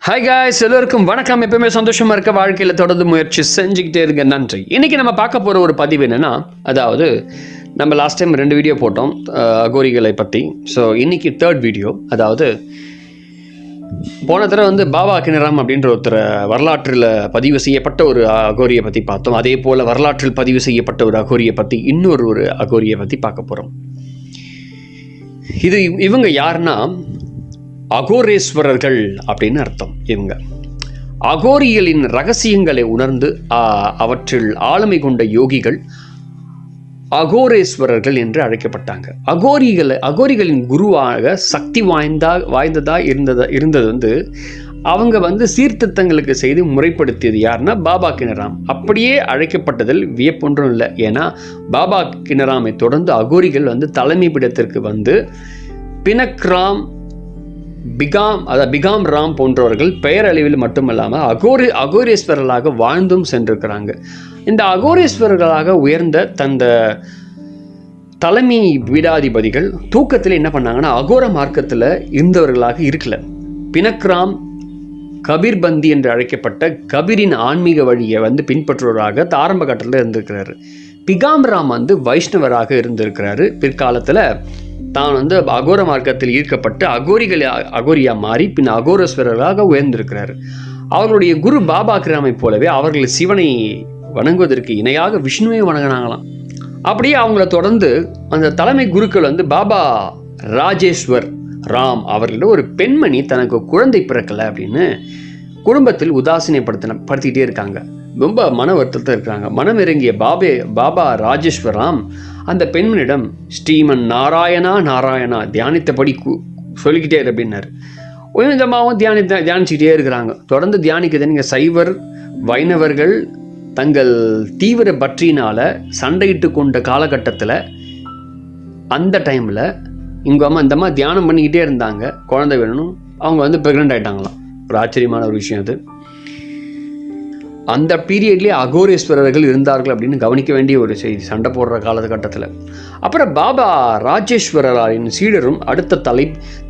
Hi guys, எல்லோருக்கும் வணக்கம். எப்பவுமே சந்தோஷமாக இருக்க, வாழ்க்கையில் தொடர்ந்து முயற்சி செஞ்சுக்கிட்டே இருங்க. நன்றி. இன்றைக்கி நம்ம பார்க்க போகிற ஒரு பதிவு என்னென்னா, அதாவது நம்ம லாஸ்ட் டைம் 2 வீடியோ போட்டோம் அகோரிகளை பற்றி. ஸோ இன்றைக்கி 3rd வீடியோ. அதாவது போன தடவை பாபா கினராம் அப்படின்ற ஒருத்தர் வரலாற்றில் பதிவு செய்யப்பட்ட ஒரு அகோரியை பற்றி பார்த்தோம். அதே போல் வரலாற்றில் பதிவு செய்யப்பட்ட ஒரு அகோரியை பற்றி இன்னொரு அகோரியை பற்றி பார்க்க போகிறோம். இவங்க யாருன்னா அகோரேஸ்வரர்கள் அப்படின்னு அர்த்தம். இவங்க அகோரிகளின் ரகசியங்களை உணர்ந்து அவற்றில் ஆளுமை கொண்ட யோகிகள் அகோரேஸ்வரர்கள் என்று அழைக்கப்பட்டாங்க. அகோரிகளின் குருவாக சக்தி வாய்ந்ததா இருந்தது அவங்க சீர்திருத்தங்களுக்கு செய்து முறைப்படுத்தியது யாருன்னா பாபா கினராம். அப்படியே அழைக்கப்பட்டதில் வியப்பொன்றும் இல்லை. ஏன்னா பாபா கினராமை தொடர்ந்து அகோரிகள் தலைமை பீடத்திற்கு பினக்ராம், பிகாம் ராம் போன்றவர்கள் பெயரளவில் மட்டுமல்லாமல் அகோரேஸ்வரர்களாக வாழ்ந்தும் சென்றிருக்கிறாங்க. இந்த அகோரேஸ்வரர்களாக உயர்ந்த தந்த தலைமை பீடாதிபதிகள் தூக்கத்தில் என்ன பண்ணாங்கன்னா அகோர மார்க்கத்தில் இருந்தவர்களாக இருக்கல. பினக்ராம் கபீர்பந்தி என்று அழைக்கப்பட்ட கபீரின் ஆன்மீக வழியை பின்பற்றுவராக ஆரம்ப கட்டத்தில் இருந்திருக்கிறாரு. பிகாம் ராம் வைஷ்ணவராக இருந்திருக்கிறாரு. பிற்காலத்தில் தான் அகோர மார்க்கத்தில் ஈர்க்கப்பட்டு அகோரியா மாறி பின் அகோரேஸ்வரர்களாக உயர்ந்திருக்கிறார். அவர்களுடைய குரு பாபா கிராமை போலவே அவர்கள் சிவனை வணங்குவதற்கு இணையாக விஷ்ணுவை வணங்கினாங்களாம். அப்படியே அவங்கள தொடர்ந்து அந்த தலைமை குருக்கள் பாபா ராஜேஸ்வர் ராம் அவர்களோட ஒரு பெண்மணி தனக்கு குழந்தை பிறக்கலை அப்படின்னு குடும்பத்தில் உதாசீனப்படுத்திக்கிட்டே இருக்காங்க. ரொம்ப மன வருத்தத்தில் இருக்கிறாங்க. மனம் இறங்கிய பாபா ராஜேஸ்வர் ராம் அந்த பெண்மனிடம் ஸ்ரீமன் நாராயணா தியானித்தபடி சொல்லிக்கிட்டே அப்படின்னாரு. கொஞ்சமாகவும் தியானிச்சுக்கிட்டே இருக்கிறாங்க. தொடர்ந்து தியானிக்கிறது. நீங்கள் சைவர் வைணவர்கள் தங்கள் தீவிர பற்றியினால் சண்டையிட்டு கொண்ட காலகட்டத்தில் அந்த டைமில் இந்த மாதிரி தியானம் பண்ணிக்கிட்டே இருந்தாங்க. குழந்தை வேணும். அவங்க ப்ரெக்னென்ட் ஆகிட்டாங்களாம். ஒரு ஆச்சரியமான ஒரு விஷயம் அது. அந்த பீரியட்லேயே அகோரேஸ்வரர்கள் இருந்தார்கள் அப்படின்னு கவனிக்க வேண்டிய ஒரு செய்தி, சண்டை போடுற காலகட்டத்தில். அப்புறம் பாபா ராஜேஸ்வரரின் சீடரும் அடுத்த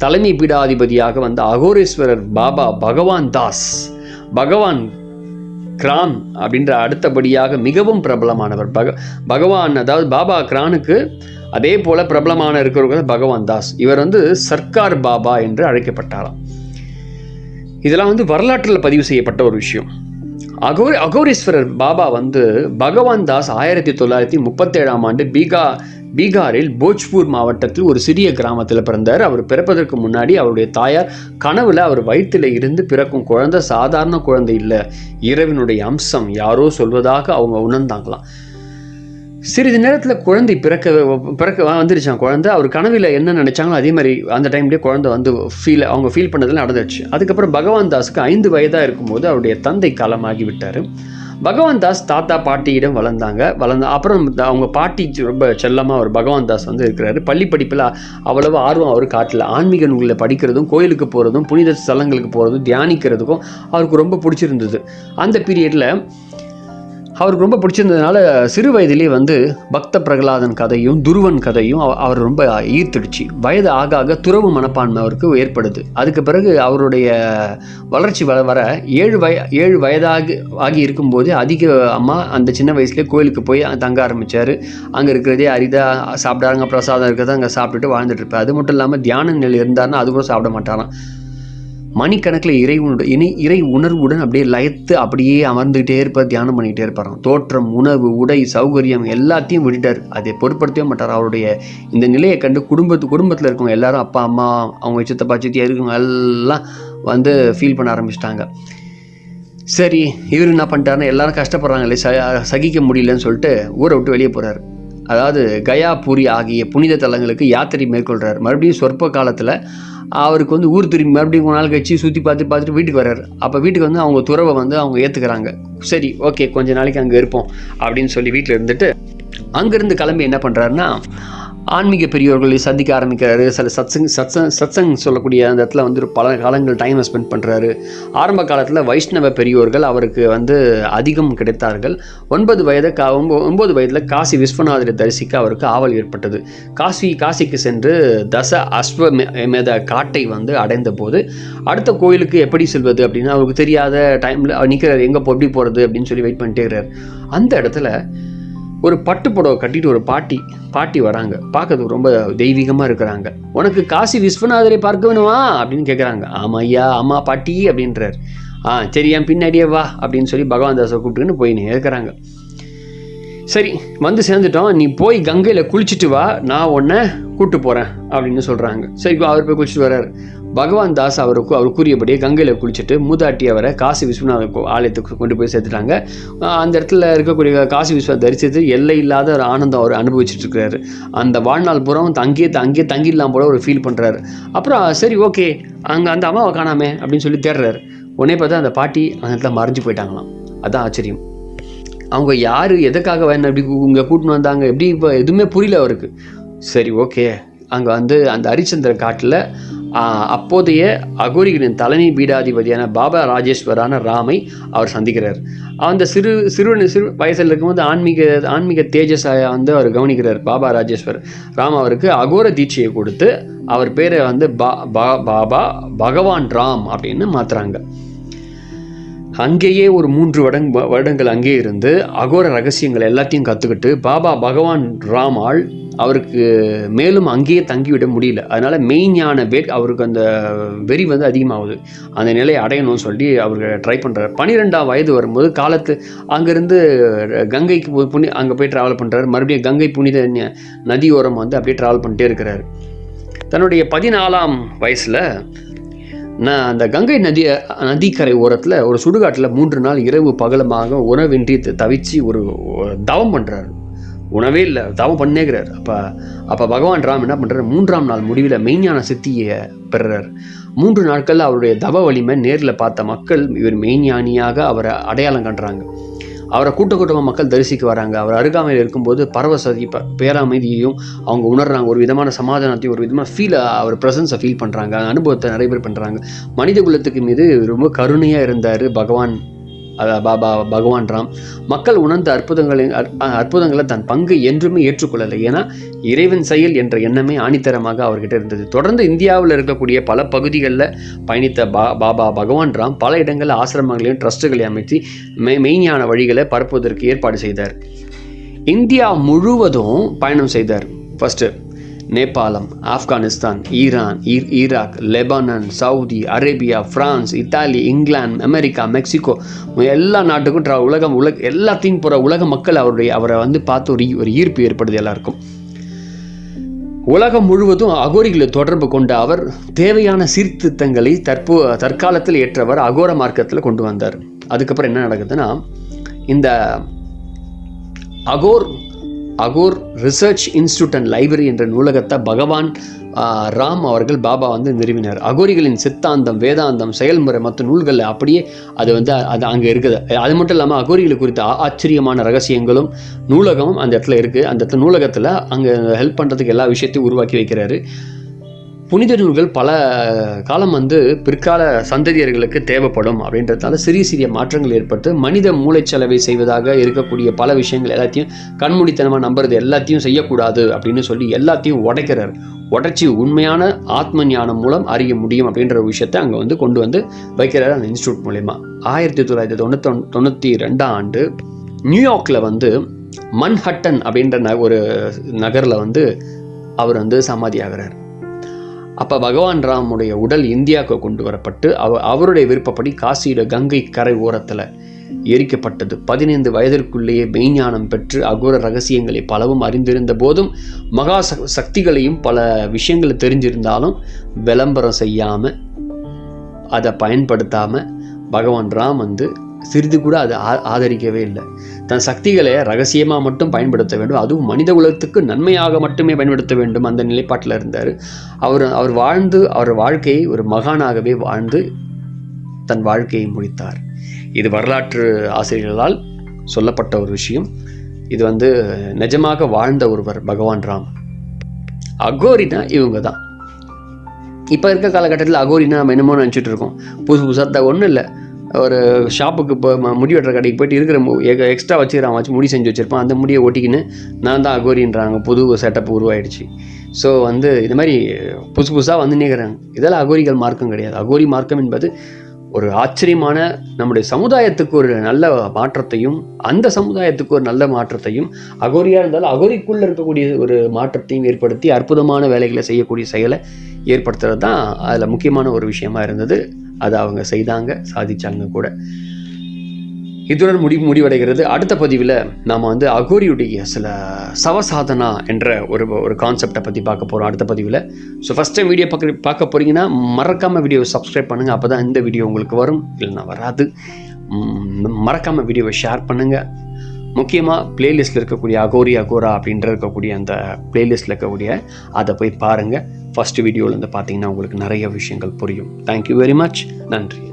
தலைமை பீடாதிபதியாக அகோரேஸ்வரர் பாபா பகவான் கிரான் அப்படின்ற அடுத்தபடியாக மிகவும் பிரபலமானவர். பகவான் அதாவது பாபா கிரானுக்கு அதே போல் பிரபலமான இருக்கிறவர்கள் பகவான் தாஸ். இவர் சர்க்கார் பாபா என்று அழைக்கப்பட்டாராம். இதெல்லாம் வரலாற்றில் பதிவு செய்யப்பட்ட ஒரு விஷயம். அகோரேஸ்வரர் பாபா பகவான் தாஸ் 1937ஆம் ஆண்டு பீகாரில் போஜ்பூர் மாவட்டத்தில் ஒரு சிறிய கிராமத்தில் பிறந்தார். அவர் பிறப்பதற்கு முன்னாடி அவருடைய தாயார் கனவுல அவர் வயிற்றில் இருந்து பிறக்கும் குழந்தை சாதாரண குழந்தை இல்லை, இறைவனுடைய அம்சம் யாரோ சொல்வதாக அவங்க உணர்ந்தாங்களாம். சிறிது நேரத்தில் குழந்தை பிறக்க வந்துருச்சான் குழந்தை. அவர் கனவில் என்ன நினைச்சாங்களோ அதே மாதிரி அந்த டைம்லேயே குழந்தை அவங்க ஃபீல் பண்ணதில் நடந்துச்சு. அதுக்கப்புறம் பகவான் தாஸுக்கு 5 வயதாக இருக்கும்போது அவருடைய தந்தை காலமாகி விட்டார். பகவான் தாஸ் தாத்தா பாட்டியிடம் வளர்ந்தாங்க. அப்புறம் அவங்க பாட்டி ரொம்ப செல்லமாக அவர் பகவான் தாஸ் இருக்கிறாரு. பள்ளி படிப்பில் அவ்வளவு ஆர்வம் அவர் காட்டல. ஆன்மீக நூலில் படிக்கிறதும், கோயிலுக்கு போகிறதும், புனித ஸ்தலங்களுக்கு போகிறதும், தியானிக்கிறதுக்கும் அவருக்கு ரொம்ப பிடிச்சிருந்தது. அந்த பீரியடில் அவருக்கு ரொம்ப பிடிச்சிருந்ததுனால சிறு வயதிலே பக்த பிரகலாதன் கதையும் துருவன் கதையும் அவர் ரொம்ப ஈர்த்துடுச்சு. வயது ஆக துறவு மனப்பான்மை அவருக்கு ஏற்படுது. அதுக்கு பிறகு அவருடைய வளர்ச்சி வர 7 வயதாகி இருக்கும்போது அந்த சின்ன வயசுலேயே கோயிலுக்கு போய் தங்க ஆரம்பித்தார். அங்கே இருக்கிறதே அரிதாக சாப்பிட்டாங்க, பிரசாதம் இருக்கிறத அங்கே சாப்பிட்டுட்டு வாழ்ந்துட்டு இருப்பார். அது மட்டும் இல்லாமல் தியான நிலையில் இருந்தாருன்னா அது கூட சாப்பிட மாட்டாராம். மணிக்கணக்கில் இறை உணர்வுடன் அப்படியே லயத்து அப்படியே அமர்ந்துகிட்டே இருப்பார், தியானம் பண்ணிக்கிட்டே இருப்பாராம். தோற்றம், உணவு, உடை, சௌகரியம் எல்லாத்தையும் விட்டுட்டார். அதை பொருட்படுத்தவே மாட்டார். அவருடைய இந்த நிலையை கண்டு குடும்பத்தில் இருக்கவங்க எல்லாரும், அப்பா அம்மா, அவங்க சித்தப்பா சித்தியா இருக்கவங்க எல்லாம் ஃபீல் பண்ண ஆரம்பிச்சிட்டாங்க. சரி, இவர் என்ன பண்ணிட்டாருன்னா எல்லாரும் கஷ்டப்படுறாங்களே, சகிக்க முடியலன்னு சொல்லிட்டு ஊரை விட்டு வெளியே போகிறார். அதாவது கயா, பூரி ஆகிய புனித தலங்களுக்கு யாத்திரை மேற்கொள்கிறார். மறுபடியும் சொற்ப காலத்தில் அவருக்கு ஊர் திரும்பி மறுபடியும் கொஞ்ச நாள் கழிச்சு சுற்றி பார்த்துட்டு வீட்டுக்கு வர்றாரு. அப்போ வீட்டுக்கு அவங்க துறவை அவங்க ஏற்றுக்கிறாங்க. சரி, ஓகே, கொஞ்ச நாளைக்கு அங்கே இருப்போம் அப்படின்னு சொல்லி வீட்டில் இருந்துட்டு அங்கேருந்து கிளம்பி என்ன பண்ணுறாருன்னா ஆன்மீக பெரியவர்களை சந்திக்க ஆரம்பிக்கிறாரு. சில சத்சங் சொல்லக்கூடிய அந்த இடத்துல வந்து பல காலங்கள் டைமை ஸ்பெண்ட் பண்ணுறாரு. ஆரம்ப காலத்தில் வைஷ்ணவ பெரியோர்கள் அவருக்கு வந்து அதிகம் கிடைத்தார்கள். 9 வயதில் காசி விஸ்வநாதரை தரிசிக்க அவருக்கு ஆவல் ஏற்பட்டது. காசிக்கு சென்று அஸ்வமேத காட்டை வந்து அடைந்த போது அடுத்த கோயிலுக்கு எப்படி செல்வது அப்படின்னு அவருக்கு தெரியாத டைமில் நிற்கிறார். எங்கே எப்படி போகிறது அப்படின்னு சொல்லி வெயிட் பண்ணிட்டே இருக்கிறார். அந்த இடத்துல ஒரு பட்டு புடவை கட்டிட்டு ஒரு பாட்டி வராங்க. பார்க்கறதுக்கு ரொம்ப தெய்வீகமாக இருக்கிறாங்க. உனக்கு காசி விஸ்வநாதரை பார்க்க வேணுமா அப்படின்னு கேட்குறாங்க. ஆமாம் ஐயா, ஆமா பாட்டி அப்படின்றார். சரி என் பின்னாடியே வா அப்படின்னு சொல்லி பகவான் தாஸை கூப்பிட்டுன்னு போய் இருக்கிறாங்க. சரி வந்து சேர்ந்துட்டோம், நீ போய் கங்கையில் குளிச்சுட்டு வா, நான் உன்னை கூப்பிட்டு போகிறேன் அப்படின்னு சொல்கிறாங்க. சரி அவர் போய் குளிச்சுட்டு வர்றாரு. பகவான் தாஸ் அவர் கூறியபடியே கங்கையில் குளிச்சுட்டு மூதாட்டி அவரை காசி விஸ்வநாத ஆலயத்துக்கு கொண்டு போய் சேர்த்துட்டாங்க. அந்த இடத்துல இருக்கக்கூடிய காசி விஸ்வநாத தரிசித்து எல்லை இல்லாத ஒரு ஆனந்தம் அவர் அனுபவிச்சுட்டு இருக்கிறாரு. அந்த வாழ்நாள் புறம் அங்கேயே தங்கிடலாம் போல ஒரு ஃபீல் பண்ணுறாரு. அப்புறம் சரி ஓகே, அங்கே அந்த அம்மாவை காணாமே அப்படின்னு சொல்லி தேடுறாரு. உடனே பார்த்தா அந்த பாட்டி அந்த இடத்துல மறைஞ்சு போயிட்டாங்களாம். அதான் ஆச்சரியம். அவங்க யார், எதுக்காக வேணும், எப்படி இங்கே கூட்டின்னு வந்தாங்க, எப்படி இப்போ எதுவுமே புரியல அவருக்கு. சரி ஓகே, அங்கே வந்து அந்த ஹரிச்சந்திர காட்டில் அப்போதைய அகோரிகளின் தலைமை பீடாதிபதியான பாபா ராஜேஸ்வரான ராமை அவர் சந்திக்கிறார். அந்த சிறு வயசில் இருக்கும்போது ஆன்மீக தேஜஸை வந்து அவர் கவனிக்கிறார். பாபா ராஜேஸ்வர் ராம் அவருக்கு அகோர தீட்சையை கொடுத்து அவர் பேரை வந்து பாபா பகவான் ராம் அப்படின்னு மாற்றுறாங்க. அங்கேயே ஒரு 3 வருடங்கள் அங்கேயே இருந்து அகோர ரகசியங்கள் எல்லாத்தையும் கற்றுக்கிட்டு பாபா பகவான் ராமால் அவருக்கு மேலும் அங்கேயே தங்கிவிட முடியல. அதனால் மெய்ஞான அவருக்கு அந்த வெறி வந்து அதிகமாகுது. அந்த நிலையை அடையணும்னு சொல்லி அவர் ட்ரை பண்ணுறாரு. 12ஆம் வயது வரும்போது அங்கேருந்து கங்கைக்கு அங்கே போய் ட்ராவல் பண்ணுறாரு. மறுபடியும் கங்கை புனித நதியோரம் வந்து அப்படியே ட்ராவல் பண்ணிட்டே இருக்கிறாரு. தன்னுடைய 14ஆம் வயசில் அந்த கங்கை நதிக்கரை ஓரத்தில் ஒரு சுடுகாட்டில் 3 நாள் இரவு பகலமாக உணவின்றி தவிச்சு ஒரு தவம் பண்ணுறாரு. உணவே இல்லை, தவம் பண்ணேங்கிறார். அப்போ பகவான் ராம் என்ன பண்ணுறாரு, 3ஆம் நாள் முடிவில் மெய்ஞான சித்தியை பெறுறார். 3 நாட்களில் அவருடைய தவ வலிமை நேரில் பார்த்த மக்கள் இவர் மெய்ஞானியாக அவரை அடையாளம் கண்டுறாங்க. அவரை கூட்டமாக மக்கள் தரிசிக்க வராங்க. அவர் அருகாமையில் இருக்கும்போது பரவசதி பேரமைதியையும் அவங்க உணர்றாங்க. ஒரு விதமான சமாதானத்தையும் ஒரு விதமான அவர் ப்ரெசன்ஸை ஃபீல் பண்ணுறாங்க. அந்த அனுபவத்தை நிறைய பேர் பண்ணுறாங்க. மனித குலத்துக்கு மீது ரொம்ப கருணையாக இருந்தார் பகவான் ராம். மக்கள் உணர்ந்த அற்புதங்களை தன் பங்கு என்றுமே ஏற்றுக்கொள்ளலை. ஏன்னா இறைவன் செயல் என்ற எண்ணமே ஆணித்தரமாக அவர்கிட்ட இருந்தது. தொடர்ந்து இந்தியாவில் இருக்கக்கூடிய பல பகுதிகளில் பயணித்த பாபா பகவான் ராம் பல இடங்களில் ஆசிரமங்களையும் ட்ரஸ்ட்டுகளையும் அமைத்து மெய்ஞான வழிகளை பரப்புவதற்கு ஏற்பாடு செய்தார். இந்தியா முழுவதும் பயணம் செய்தார். ஃபர்ஸ்ட்டு நேபாளம், Afghanistan, Iran, Iraq, Lebanon, Saudi Arabia, France, Italy, England, America, Mexico எல்லா நாட்டுக்கும் எல்லாத்தையும் போகிற உலக மக்கள் அவரை வந்து பார்த்து ஒரு ஈர்ப்பு ஏற்படுது எல்லாருக்கும். உலகம் முழுவதும் அகோரிகளை தொடர்பு கொண்ட அவர் தேவையான சீர்திருத்தங்களை தற்காலத்தில் ஏற்றவர் அகோர மார்க்கத்தில் கொண்டு வந்தார். அதுக்கப்புறம் என்ன நடக்குதுன்னா, இந்த அகோர் ரிசர்ச் இன்ஸ்டியூட் அண்ட் லைப்ரரி என்ற நூலகத்தை பகவான் ராம் அவர்கள் பாபா வந்து நிறுவினார். அகோரிகளின் சித்தாந்தம், வேதாந்தம், செயல்முறை மற்ற நூல்கள் அப்படியே அது அங்கே இருக்குது. அது மட்டும் இல்லாமல் அகோரிகளை குறித்த ஆச்சரியமான ரகசியங்களும் நூலகமும் அந்த இடத்துல இருக்குது. அந்த இடத்துல நூலகத்தில் அங்கே ஹெல்ப் பண்ணுறதுக்கு எல்லா விஷயத்தையும் உருவாக்கி வைக்கிறாரு. புனித நூல்கள் பல காலம் வந்து பிற்கால சந்ததியர்களுக்கு தேவைப்படும் அப்படின்றதுனால சிறிய மாற்றங்கள் ஏற்பட்டு மனித மூளைச்சலவை செய்வதாக இருக்கக்கூடிய பல விஷயங்கள் எல்லாத்தையும் கண்மூடித்தனமாக நம்புறது எல்லாத்தையும் செய்யக்கூடாது அப்படின்னு சொல்லி எல்லாத்தையும் உடைச்சி உண்மையான ஆத்ம ஞானம் மூலம் அறிய முடியும் அப்படின்ற ஒரு விஷயத்தை அங்கே வந்து கொண்டு வந்து வைக்கிறார் அந்த இன்ஸ்டியூட் மூலமா. 1992 ஆண்டு நியூயார்க்கில் வந்து மன்ஹட்டன் அப்படின்ற ஒரு நகரில் வந்து அவர் வந்து சமாதி ஆகிறார். அப்போ பகவான் ராமுடைய உடல் இந்தியாவுக்கு கொண்டு வரப்பட்டு அவருடைய விருப்பப்படி காசியோட கங்கை கரை ஓரத்தில் எரிக்கப்பட்டது. 15 வயதிற்குள்ளேயே மெய்ஞானம் பெற்று அகோர ரகசியங்களை பலவும் அறிந்திருந்த போதும் மகா சக்திகளையும் பல விஷயங்களை தெரிஞ்சிருந்தாலும் விளம்பரம் செய்யாமல் அதை பயன்படுத்தாமல் பகவான் ராம் வந்து சிறிது கூட அதை ஆதரிக்கவே இல்லை. தன் சக்திகளை ரகசியமாக மட்டும் பயன்படுத்த வேண்டும், அதுவும் மனித குலத்துக்கு நன்மையாக மட்டுமே பயன்படுத்த வேண்டும், அந்த நிலைப்பாட்டில் இருந்தார். அவர் வாழ்க்கையை ஒரு மகானாகவே வாழ்ந்து தன் வாழ்க்கையை முடித்தார். இது வரலாற்று ஆசிரியர்களால் சொல்லப்பட்ட ஒரு விஷயம். இது வந்து நிஜமாக வாழ்ந்த ஒருவர் பகவான் ராம். அகோரினா இவங்க தான். இப்போ இருக்க காலகட்டத்தில் அகோரினா நம்ம என்னமோ நினச்சிட்டு இருக்கோம். புதுசாக ஒன்றும் இல்லை. ஒரு ஷாப்புக்கு இப்போ முடி வெட்டுற கடைக்கு போய்ட்டு இருக்கிற எக்ஸ்ட்ரா வச்சு முடி செஞ்சு வச்சுருப்பான். அந்த முடியை ஒட்டிக்கின்னு நான் தான் அகோரின்றாங்க. புது செட்டப் உருவாயிடுச்சு. ஸோ இது மாதிரி புதுசாக வந்துன்னேங்கிறாங்க. இதெல்லாம் அகோரிகள் மார்க்கம் கிடையாது. அகோரி மார்க்கம் என்பது ஒரு ஆச்சரியமான, நம்முடைய சமுதாயத்துக்கு ஒரு நல்ல மாற்றத்தையும், அந்த சமுதாயத்துக்கு ஒரு நல்ல மாற்றத்தையும், அகோரியாக இருந்தாலும் அகோரிக்குள்ளே இருக்கக்கூடிய ஒரு மாற்றத்தையும் ஏற்படுத்தி அற்புதமான வேலைகளை செய்யக்கூடிய செயலை ஏற்படுத்துறது தான் அதில் முக்கியமான ஒரு விஷயமா இருந்தது. அதை அவங்க செய்தாங்க, சாதிச்சாங்க கூட. இதுடன் முடிவடைகிறது. அடுத்த பதிவில் நாம் அகோரியுடைய சில சவசாதனா என்ற ஒரு கான்செப்டை பற்றி பார்க்க போகிறோம் அடுத்த பதிவில். ஸோ ஃபஸ்ட் டைம் வீடியோ பார்க்க போகிறீங்கன்னா மறக்காமல் வீடியோவை சப்ஸ்கிரைப் பண்ணுங்கள். அப்போ தான் இந்த வீடியோ உங்களுக்கு வரும், இல்லைன்னா வராது. மறக்காமல் வீடியோவை ஷேர் பண்ணுங்கள். முக்கியமாக பிளேலிஸ்ட்டில் இருக்கக்கூடிய அகோரா அப்படின்ற இருக்கக்கூடிய அந்த பிளேலிஸ்ட்டில் இருக்கக்கூடிய அதை போய் பாருங்கள். ஃபஸ்ட்டு வீடியோவிலேருந்து பார்த்தீங்கன்னா உங்களுக்கு நிறைய விஷயங்கள் புரியும். Thank you very much. நன்றி.